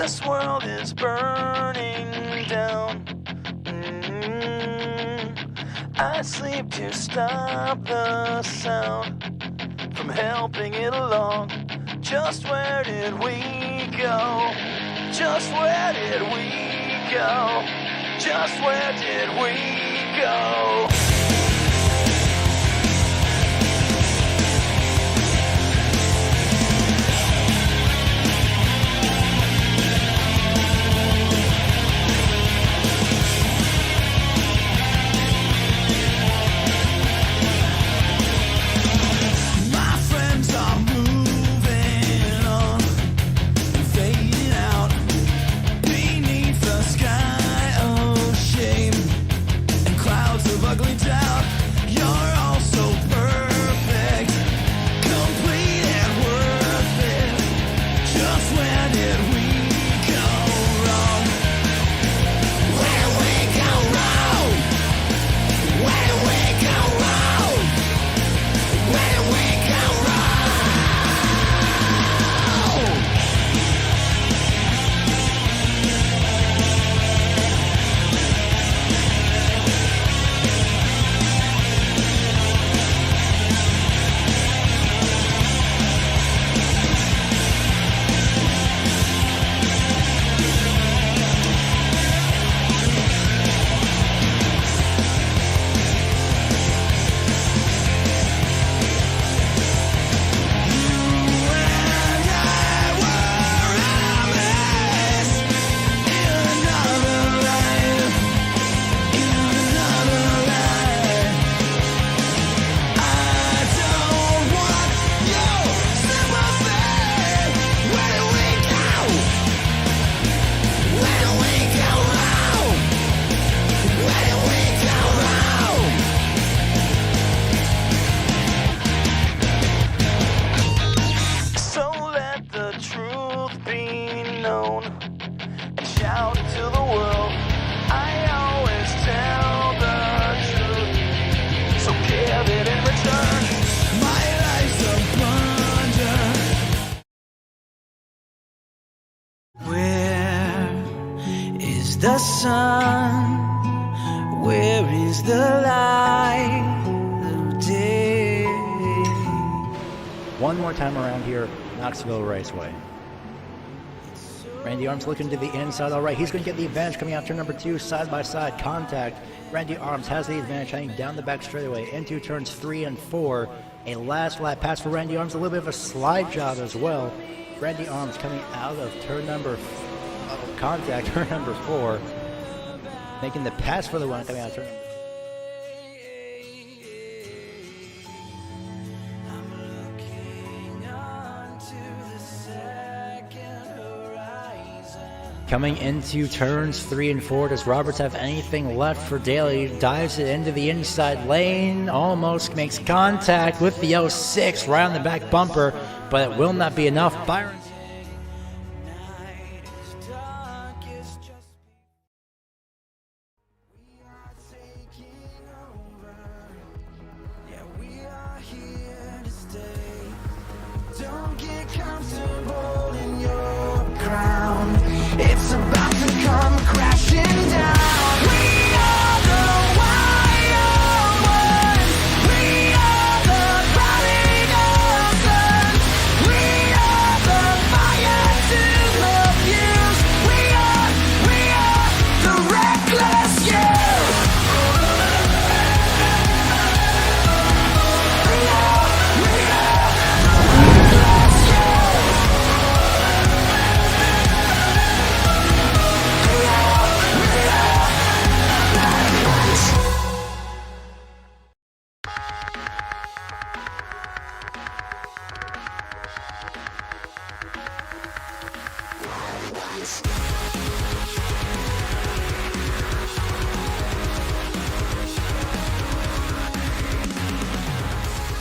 This world is burning down. I sleep to stop the sound from helping it along. Just where did we go? Just where did we go? Just where did we go? The sun, where is the light of day? One more time around here, Knoxville Raceway. Randy Arms looking to the inside, all right. He's going to get the advantage coming out turn number 2, side-by-side contact. Randy Arms has the advantage heading down the back straightaway into turns 3 and 4. A last lap pass for Randy Arms, a little bit of a slide job as well. Randy Arms coming out of turn number Contact, turn number 4, making the pass for the win coming out of turn number 2. Coming into turns 3 and 4, does Roberts have anything left for Daly? Dives it into the inside lane, almost makes contact with the 06 right on the back bumper, but it will not be enough. Byron. Don't get comfortable in your crown. It's about to come crashing down. We are the wild ones. We are the prodigal sons. We are the fire to the fuse. We are the reckless youth.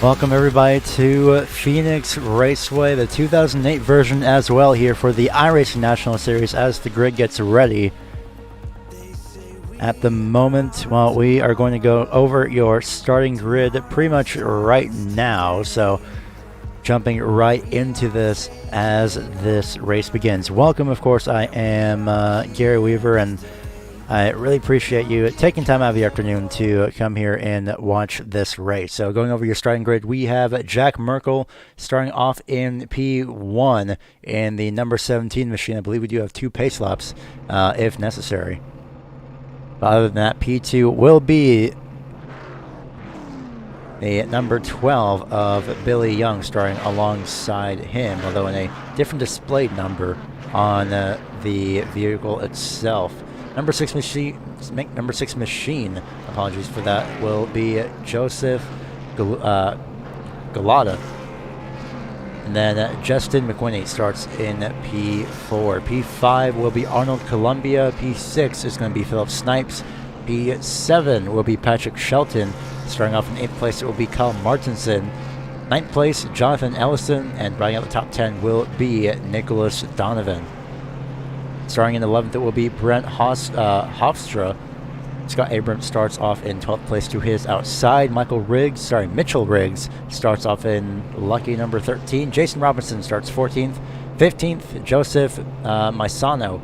Welcome everybody to Phoenix Raceway, the 2008 version as well, here for the iRacing National Series as the grid gets ready. At the moment, well, we are going to go over your starting grid pretty much right now, so jumping right into this as this race begins. Welcome, of course, I am Gary Weaver, and I really appreciate you taking time out of the afternoon to come here and watch this race. So going over your starting grid, we have Jack Merkel starting off in P1 in the number 17 machine. I believe we do have 2 pace laps if necessary. But other than that, P2 will be the number 12 of Billy Young starting alongside him, although in a different displayed number on the vehicle itself. Number 6 machine, apologies for that, will be Joseph Galata. And then Justin McQuinney starts in P4. P5 will be Arnold Columbia. P6 is going to be Philip Snipes. P7 will be Patrick Shelton. Starting off in 8th place, it will be Kyle Martinson. 9th place, Jonathan Ellison. And rounding out the top 10 will be Nicholas Donovan. Starting in 11th, it will be Brent Hofstra. Scott Abrams starts off in 12th place to his outside. Mitchell Riggs starts off in lucky number 13. Jason Robinson starts 14th. 15th, Joseph Maisano.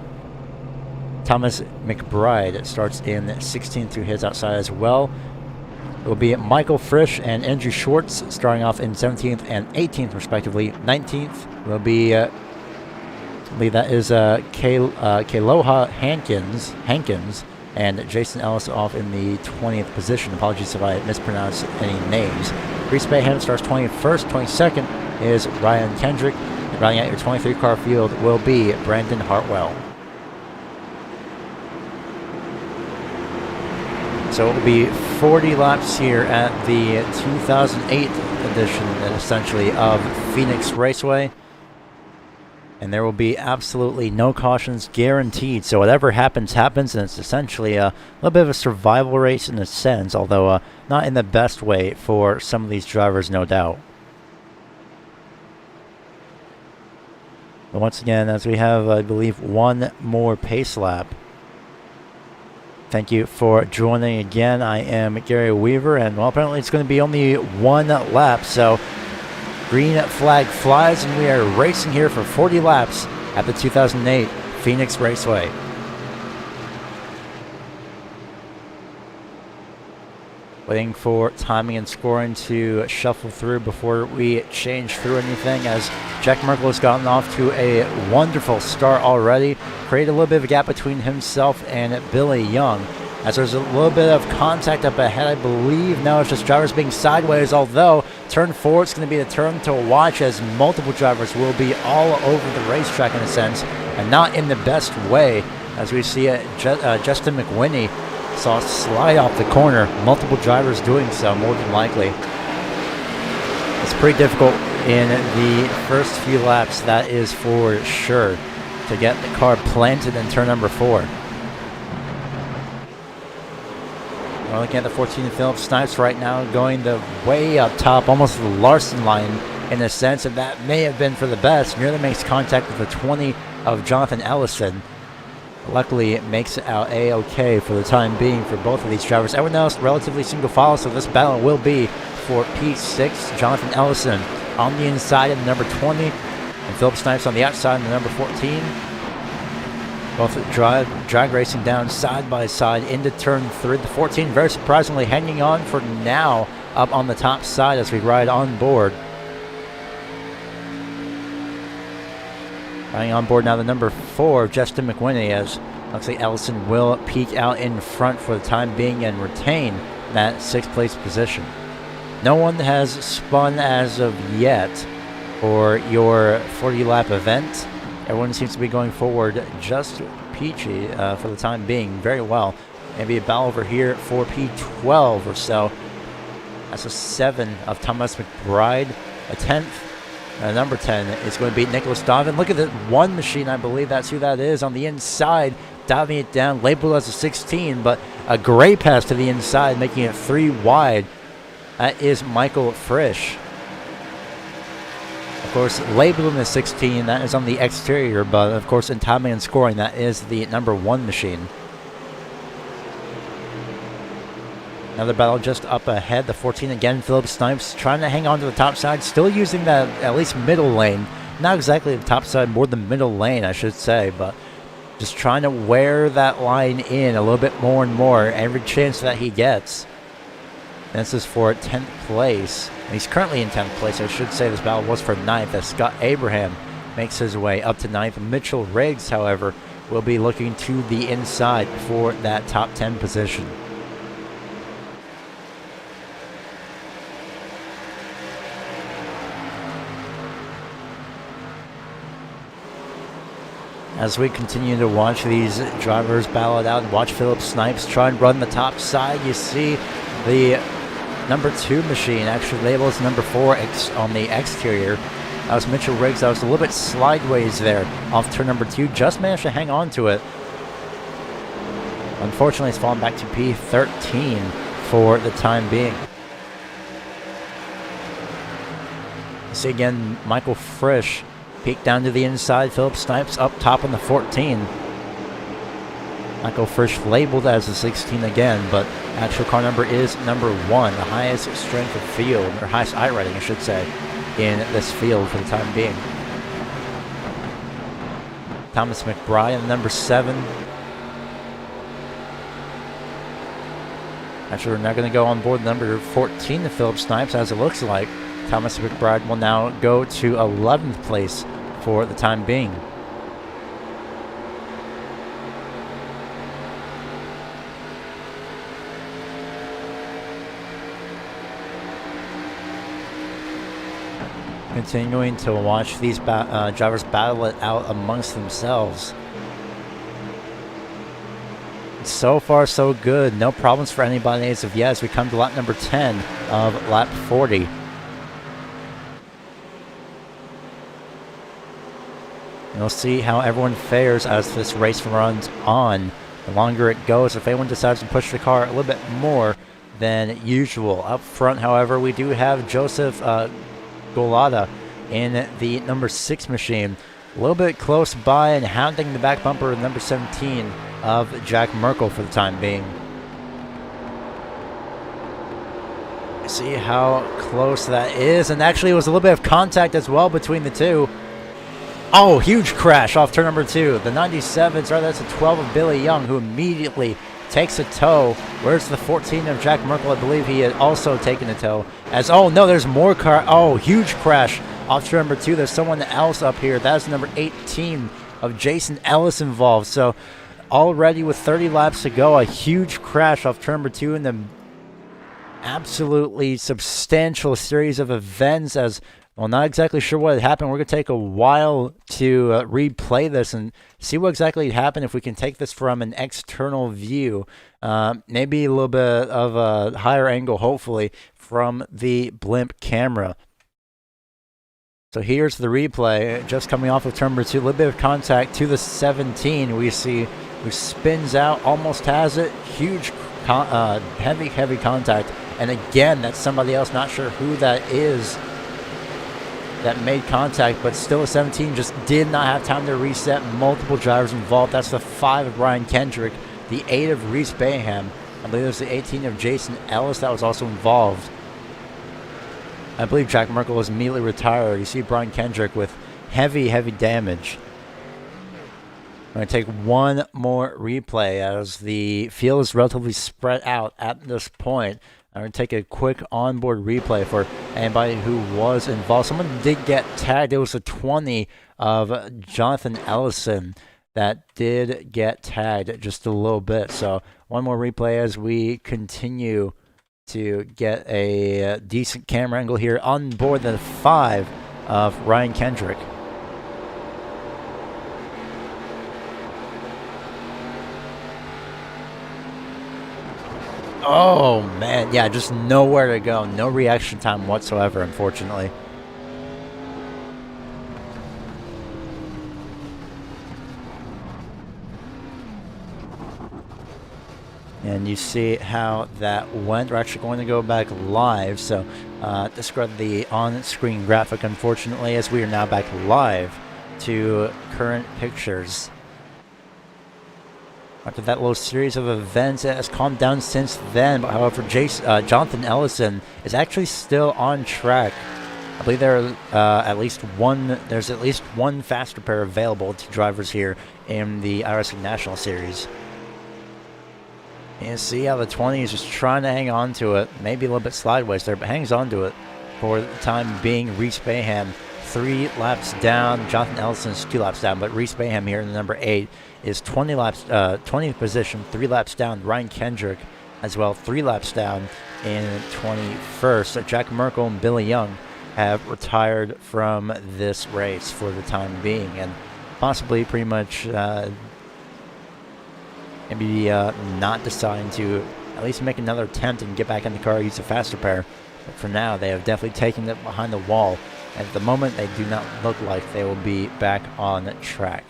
Thomas McBride starts in 16th to his outside as well. It will be Michael Frisch and Andrew Schwartz starting off in 17th and 18th respectively. 19th will be I believe that is Kaloha Hankins and Jason Ellis off in the 20th position. Apologies if I mispronounce any names. Reese Bayham starts 21st. 22nd is Ryan Kendrick. And rounding out your 23-car field will be Brandon Hartwell. So it will be 40 laps here at the 2008 edition, essentially, of Phoenix Raceway. And there will be absolutely no cautions guaranteed. So whatever happens, happens. And it's essentially a little bit of a survival race in a sense, although not in the best way for some of these drivers, no doubt. But once again, as we have, I believe, one more pace lap. Thank you for joining again. I am Gary Weaver, and well, apparently it's going to be only one lap. So green flag flies, and we are racing here for 40 laps at the 2008 Phoenix Raceway. Waiting for timing and scoring to shuffle through before we change through anything, as Jack Merkel has gotten off to a wonderful start already. Created a little bit of a gap between himself and Billy Young. as there's a little bit of contact up ahead, I believe. No, it's just drivers being sideways, although turn 4 is going to be the turn to watch, as multiple drivers will be all over the racetrack in a sense, and not in the best way, as we see Justin McWhinney saw slide off the corner. Multiple drivers doing so, more than likely. It's pretty difficult in the first few laps, that is for sure, to get the car planted in turn number 4. We're looking at the 14 Philip Snipes right now, going the way up top, almost the Larson line, in a sense, and that may have been for the best. Nearly makes contact with the 20 of Jonathan Ellison. Luckily, it makes it out A-OK for the time being for both of these drivers. Everyone else relatively single file, so this battle will be for P6. Jonathan Ellison on the inside in the number 20, and Philip Snipes on the outside in the number 14. Both drag racing down side by side into turn 3. The 14 very surprisingly hanging on for now up on the top side as we ride on board. Riding on board now the number 4, Justin McWhinney, as looks like Ellison will peek out in front for the time being and retain that 6th place position. No one has spun as of yet for your 40-lap event. Everyone seems to be going forward just peachy for the time being, very well. Maybe a battle over here for P12 or so. That's a 7 of Thomas McBride. A 10th, number 10 is going to beat Nicholas Donovan. Look at the 1 machine, I believe that's who that is, on the inside, diving it down, labeled as a 16, but a gray pass to the inside, making it 3 wide. That is Michael Frisch. Of course, labeled in the 16, that is on the exterior, but of course in timing and scoring, that is the number 1 machine. Another battle just up ahead, the 14 again, Philip Snipes trying to hang on to the top side, still using that at least middle lane. Not exactly the top side, more the middle lane, I should say, but just trying to wear that line in a little bit more and more, every chance that he gets. This is for 10th place. And he's currently in 10th place. I should say this battle was for 9th, as Scott Abraham makes his way up to 9th. Mitchell Riggs, however, will be looking to the inside for that top 10 position. As we continue to watch these drivers battle it out and watch Philip Snipes try and run the top side, you see the number 2 machine actually labeled as number 4 on the exterior. That was Mitchell Riggs. That was a little bit sideways there off turn number 2. Just managed to hang on to it. Unfortunately, it's fallen back to P13 for the time being. You see again, Michael Frisch peek down to the inside. Philip Snipes up top on the 14. Michael Frisch labeled as a 16 again, but actual car number is number 1, the highest strength of field, or highest I rating, I should say, in this field for the time being. Thomas McBride, number 7. Actually, we're now going to go on board number 14 to Philip Snipes, as it looks like. Thomas McBride will now go to 11th place for the time being. Continuing to watch these drivers battle it out amongst themselves. So far, so good. No problems for anybody as of yet as we come to lap number 10 of lap 40. And we'll see how everyone fares as this race runs on. The longer it goes, if anyone decides to push the car a little bit more than usual. Up front, however, we do have Joseph Golada in the number 6 machine. A little bit close by and hounding the back bumper of number 17 of Jack Merkel for the time being. See how close that is, and actually it was a little bit of contact as well between the two. Oh, huge crash off turn number 2. The 97, sorry, that's a 12 of Billy Young, who immediately takes a tow. Where's the 14 of Jack Merkel? I believe he had also taken a tow. As, oh no, there's more car. Oh, huge crash off turn number 2. There's someone else up here. That's number 18 of Jason Ellis involved. So already with 30 laps to go. A huge crash off turn number 2 in the absolutely substantial series of events. As well, not exactly sure what had happened. We're going to take a while to replay this and see what exactly happened. If we can take this from an external view, maybe a little bit of a higher angle, hopefully, from the blimp camera. So here's the replay, just coming off of turn number 2. A little bit of contact to the 17. We see who spins out, almost has it. Huge, heavy contact. And again, that's somebody else, not sure who that is, that made contact, but still a 17 just did not have time to reset. Multiple drivers involved. That's the 5 of Brian Kendrick, the 8 of Reese Bayham. I believe it was the 18 of Jason Ellis that was also involved. I believe Jack Merkel was immediately retired. You see Brian Kendrick with heavy damage. I'm going to take one more replay as the field is relatively spread out at this point. I'm going to take a quick onboard replay for anybody who was involved. Someone did get tagged. It was a 20 of Jonathan Ellison that did get tagged just a little bit. So one more replay as we continue to get a decent camera angle here on board the 5 of Ryan Kendrick. Oh man, yeah, just nowhere to go. No reaction time whatsoever, unfortunately. And you see how that went. We're actually going to go back live, so discard the on-screen graphic, unfortunately, as we are now back live to current pictures. After that little series of events, it has calmed down since then. But however, Jonathan Ellison is actually still on track. I believe there's at least one fast repair available to drivers here in the iRacing National Series. And see how the 20 is just trying to hang on to it. Maybe a little bit sideways there, but hangs on to it for the time being. Reese Bayham 3 laps down. Jonathan Ellison is 2 laps down, but Reese Bayham here in the number 8 is 20th position, 3 laps down. Ryan Kendrick as well, 3 laps down in 21st. So Jack Merkel and Billy Young have retired from this race for the time being, and possibly pretty much maybe not deciding to at least make another attempt and get back in the car, use a fast repair. But for now, they have definitely taken it behind the wall. And at the moment, they do not look like they will be back on track.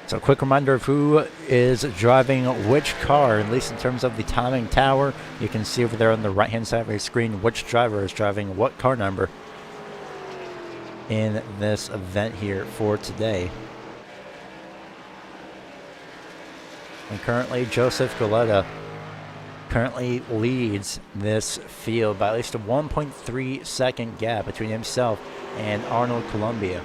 So a quick reminder of who is driving which car, at least in terms of the timing tower. You can see over there on the right-hand side of your screen which driver is driving what car number in this event here for today. And currently, Joseph Goleta currently leads this field by at least a 1.3 second gap between himself and Arnold Columbia.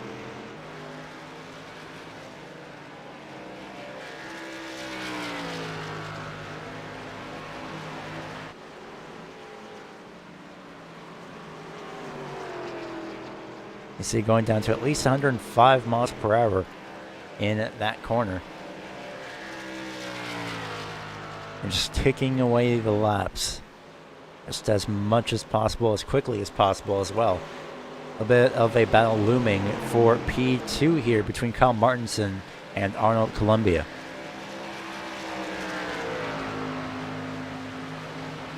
You see going down to at least 105 miles per hour in that corner. And just ticking away the laps just as much as possible, as quickly as possible as well. A bit of a battle looming for P2 here between Kyle Martinson and Arnold Columbia.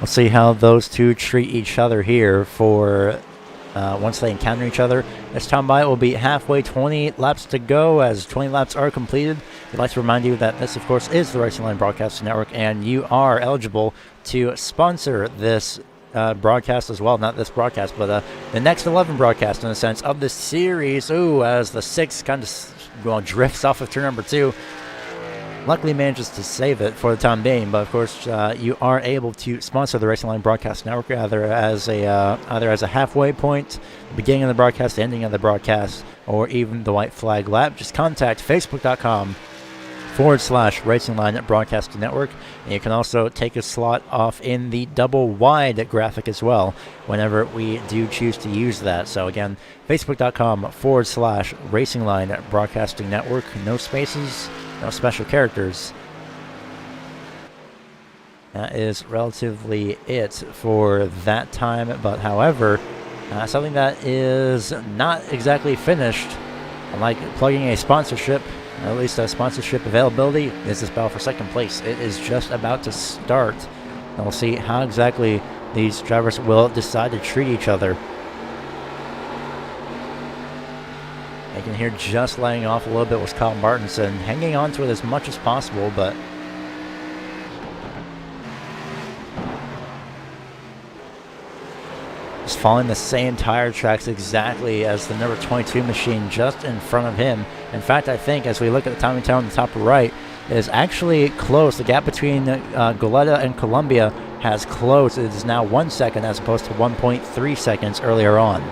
We'll see how those two treat each other here for once they encounter each other. This time by it will be halfway, 20 laps to go. As 20 laps are completed, we'd like to remind you that this, of course, is the Racing Line Broadcasting Network, and you are eligible to sponsor this broadcast as well. Not this broadcast, but the next 11 broadcasts, in a sense, of the series. Ooh, as the 6 kind of drifts off of turn number 2. Luckily manages to save it for the time being, but of course you are able to sponsor the Racing Line Broadcast Network either as a halfway point, beginning of the broadcast, ending of the broadcast, or even the white flag lap. Just contact facebook.com facebook.com/Racing Line Broadcasting Network. And you can also take a slot off in the double wide graphic as well whenever we do choose to use that. So again, facebook.com/Racing Line Broadcasting Network. No spaces, no special characters. That is relatively it for that time, but however, something that is not exactly finished, unlike plugging a sponsorship, at least a sponsorship availability, is this battle for second place. It is just about to start, and we'll see how exactly these drivers will decide to treat each other. I can hear just laying off a little bit was Kyle Martinson, hanging on to it as much as possible, but just following the same tire tracks exactly as the number 22 machine just in front of him. In fact, I think as we look at the timing tower on the top right, it is actually close. The gap between Goleta and Columbia has closed. It is now 1 second as opposed to 1.3 seconds earlier on.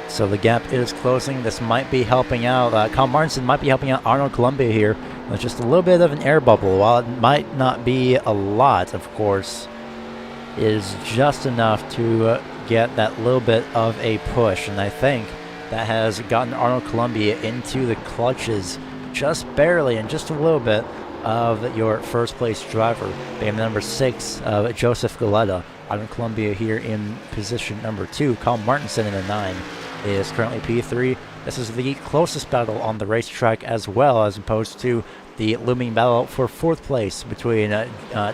So the gap is closing. This might be helping out. Kyle Martinson might be helping out Arnold Columbia here. With just a little bit of an air bubble. While it might not be a lot, of course, it is just enough to get that little bit of a push. And I think that has gotten Arnold Columbia into the clutches just barely and just a little bit of your first place driver, being the number 6 of Joseph Goleta. Arnold Columbia here in position number 2. Kyle Martinson in the 9 is currently P3. This is the closest battle on the racetrack as well, as opposed to the looming battle for 4th place between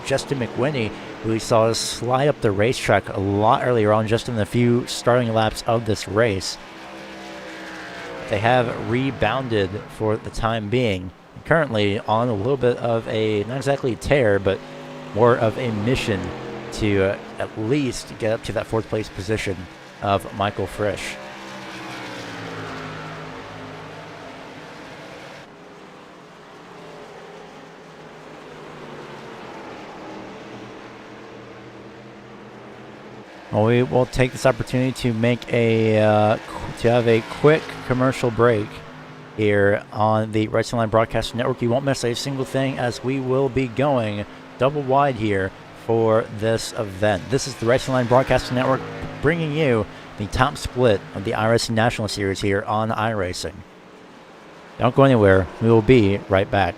Justin McWhinney, who we saw slide up the racetrack a lot earlier on, just in the few starting laps of this race. They have rebounded for the time being, currently on a little bit of a, not exactly tear, but more of a mission to at least get up to that 4th place position of Michael Frisch. Well, we will take this opportunity to make a quick commercial break here on the Racing Line Broadcasting Network. You won't miss a single thing as we will be going double wide here for this event. This is the Racing Line Broadcasting Network bringing you the top split of the iRacing National Series here on iRacing. Don't go anywhere. We will be right back.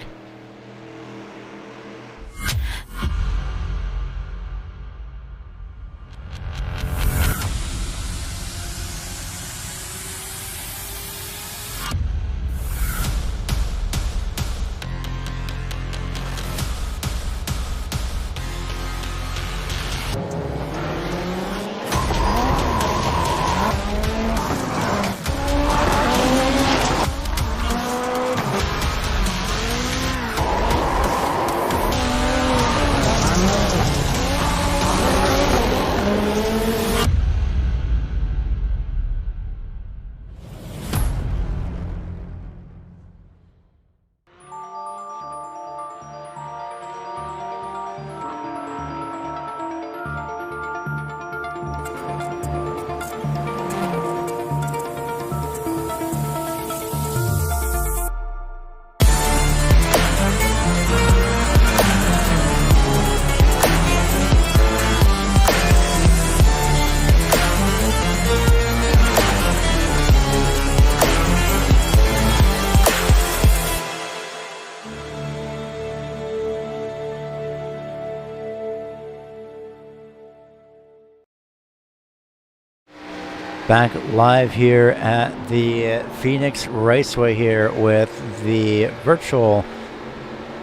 Back live here at the Phoenix Raceway here with the virtual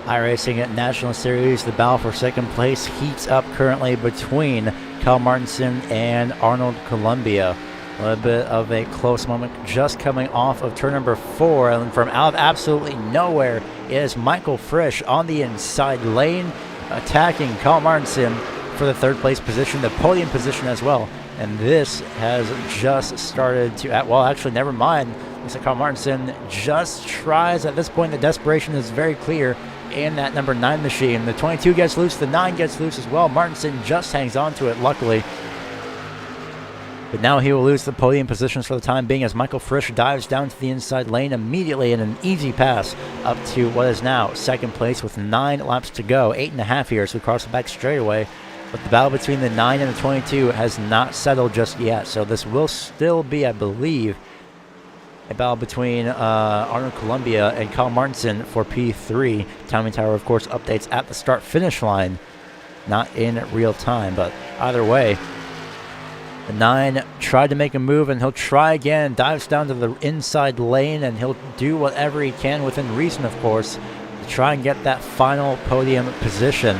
iRacing National Series. The battle for second place heats up currently between Kyle Martinson and Arnold Columbia. A little bit of a close moment just coming off of turn number 4, and from out of absolutely nowhere is Michael Frisch on the inside lane, attacking Kyle Martinson for the 3rd place position, the podium position as well. And this has just started to, well, actually, never mind. Looks like Kyle Martinson just tries. At this point, the desperation is very clear in that number 9 machine. The 22 gets loose, the 9 gets loose as well. Martinson just hangs on to it, luckily. But now he will lose the podium positions for the time being as Michael Frisch dives down to the inside lane immediately in an easy pass up to what is now second place with 9 laps to go. 8.5 here as we cross the back straightaway. But the battle between the 9 and the 22 has not settled just yet. So this will still be, I believe, a battle between Arnold Columbia and Kyle Martinson for P3. Timing Tower, of course, updates at the start-finish line, not in real time. But either way, the 9 tried to make a move, and he'll try again. Dives down to the inside lane, and he'll do whatever he can within reason, of course, to try and get that final podium position.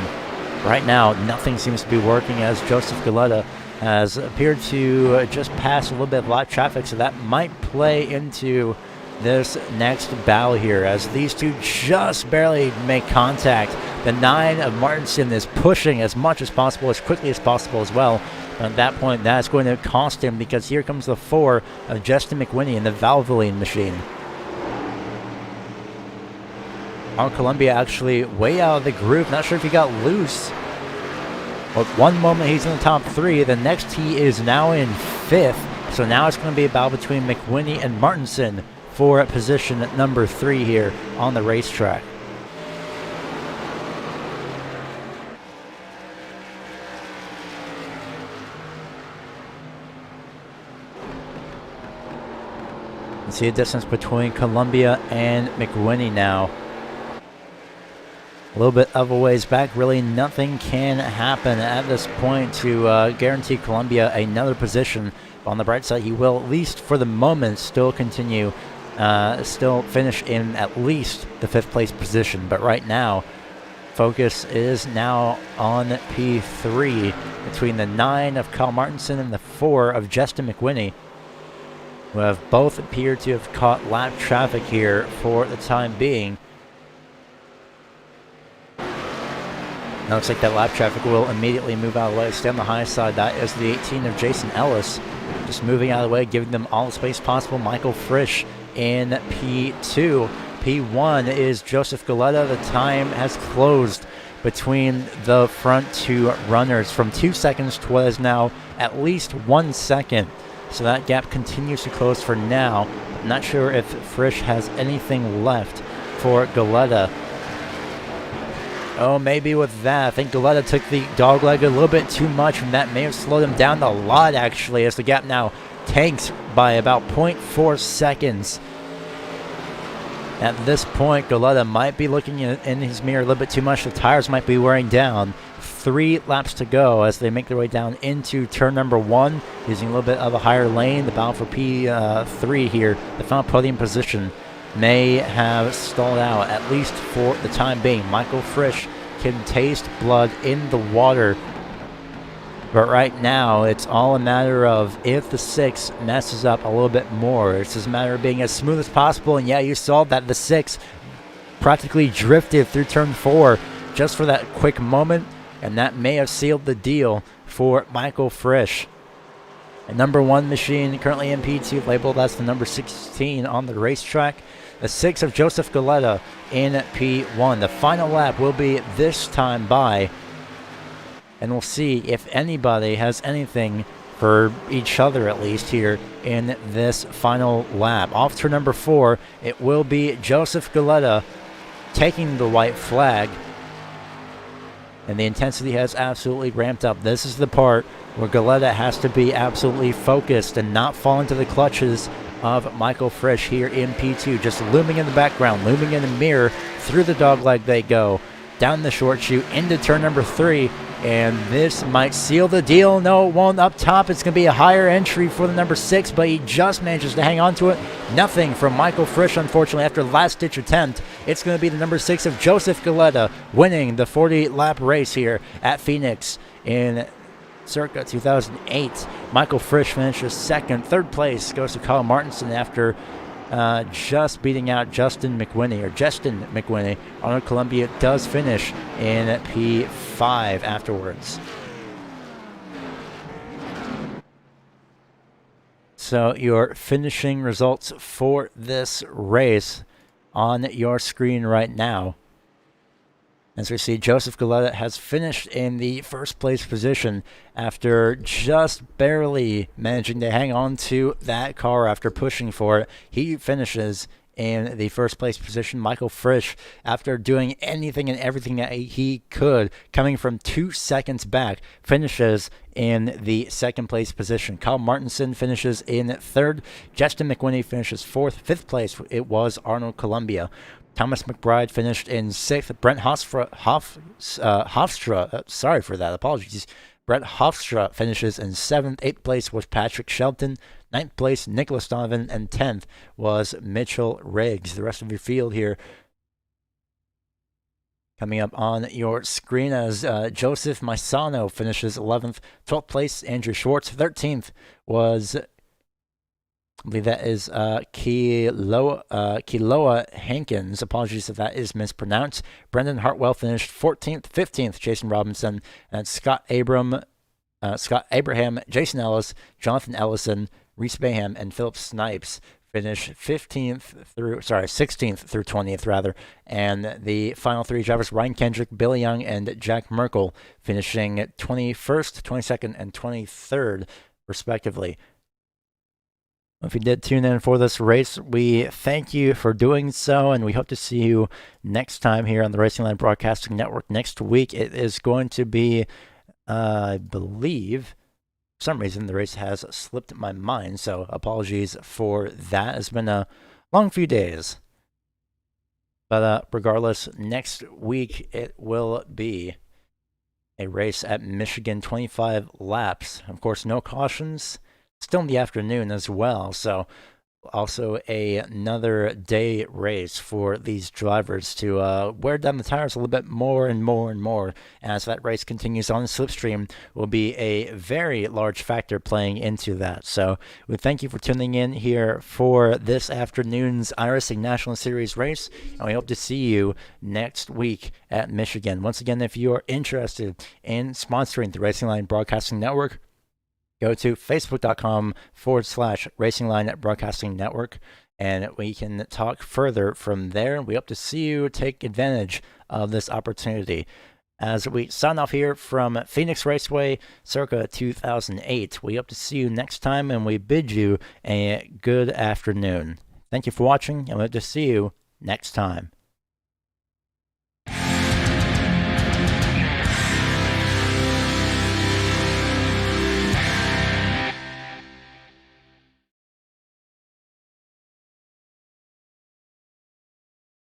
Right now, nothing seems to be working as Joseph Galetta has appeared to just pass a little bit of live traffic, so that might play into this next battle here as these two just barely make contact. The 9 of Martinson is pushing as much as possible, as quickly as possible as well. At that point, that's going to cost him because here comes the 4 of Justin McWhinney in the Valvoline machine. On Columbia actually way out of the groove. Not sure if he got loose. But one moment he's in the top 3. The next he is now in 5th. So now it's going to be a battle between McWhinney and Martinson for position number 3 here on the racetrack. You see a distance between Columbia and McWhinney now. A little bit of a ways back. Really nothing can happen at this point to guarantee Columbia another position. On the bright side, he will, at least for the moment, still continue, still finish in at least the 5th place position. But right now, focus is now on P3 between the 9 of Kyle Martinson and the 4 of Justin McWhinney, who have both appeared to have caught lap traffic here for the time being. Now looks like that lap traffic will immediately move out of the way. Stay on the high side. That is the 18 of Jason Ellis. Just moving out of the way, giving them all the space possible. Michael Frisch in P2. P1 is Joseph Galetta. The time has closed between the front 2 runners from 2 seconds to what is now at least 1 second. So that gap continues to close for now. I'm not sure if Frisch has anything left for Galetta. Oh, maybe with that. I think Galetta took the dogleg a little bit too much, and that may have slowed him down a lot, actually, as the gap now tanks by about 0.4 seconds. At this point, Galetta might be looking in his mirror a little bit too much. The tires might be wearing down. 3 laps to go as they make their way down into turn number 1, using a little bit of a higher lane. The battle for P3 here, the final podium position, may have stalled out, at least for the time being. Michael Frisch can taste blood in the water. But right now, it's all a matter of if the 6 messes up a little bit more. It's just a matter of being as smooth as possible. And yeah, you saw that the 6 practically drifted through turn 4 just for that quick moment. And that may have sealed the deal for Michael Frisch. A number 1 machine currently in P2, labeled as the number 16 on the racetrack. The 6 of Joseph Galetta in P1. The final lap will be this time by. And we'll see if anybody has anything for each other, at least here in this final lap. Off turn number 4, it will be Joseph Galetta taking the white flag. And the intensity has absolutely ramped up. This is the part where Galetta has to be absolutely focused and not fall into the clutches of Michael Frisch here in P2. Just looming in the background, looming in the mirror. Through the dogleg they go. Down the short chute into turn number 3. And this might seal the deal. No, it won't. Up top, it's going to be a higher entry for the number 6, but he just manages to hang on to it. Nothing from Michael Frisch, unfortunately, after the last-ditch attempt. It's going to be the number 6 of Joseph Galetta winning the 40-lap race here at Phoenix in Circa 2008. Michael Frisch finishes second. Third place goes to Kyle Martinson after just beating out Justin McWhinney. Arnold Columbia does finish in P5 afterwards. So your finishing results for this race on your screen right now. As we see, Joseph Galetta has finished in the first place position after just barely managing to hang on to that car after pushing for it. He finishes in the first place position. Michael Frisch, after doing anything and everything that he could, coming from 2 seconds back, finishes in the second place position. Kyle Martinson finishes in third. Justin McWhinney finishes fourth. Fifth place, it was Arnold Columbia. Thomas McBride finished in sixth. Brent Hofstra, sorry for that, apologies. Brett Hofstra finishes in seventh. Eighth place was Patrick Shelton. Ninth place, Nicholas Donovan. And 10th was Mitchell Riggs. The rest of your field here coming up on your screen as Joseph Maisano finishes 11th. 12th place, Andrew Schwartz. 13th was, I believe that is Kiloa Hankins. Apologies if that is mispronounced. Brendan Hartwell finished 14th. 15th, Jason Robinson. And Scott Abraham, Jason Ellis, Jonathan Ellison, Reese Bayham, and Philip Snipes finish 16th through 20th rather. And the final three drivers, Ryan Kendrick, Billy Young, and Jack Merkel, finishing 21st, 22nd, and 23rd, respectively. If you did tune in for this race, we thank you for doing so, and we hope to see you next time here on the Racing Line Broadcasting Network. Next week, it is going to be, I believe, for some reason, the race has slipped my mind, so apologies for that. It's been a long few days. But regardless, next week, it will be a race at Michigan, 25 laps. Of course, no cautions. Still in the afternoon as well, so also another day race for these drivers to wear down the tires a little bit more and more and more as that race continues on. Slipstream will be a very large factor playing into that. So we thank you for tuning in here for this afternoon's iRacing National Series race, and we hope to see you next week at Michigan. Once again, if you are interested in sponsoring the Racing Line Broadcasting Network, go to facebook.com/Racing Line Broadcasting Network, and we can talk further from there. We hope to see you take advantage of this opportunity. As we sign off here from Phoenix Raceway, Circa 2008, we hope to see you next time, and we bid you a good afternoon. Thank you for watching, and we hope to see you next time.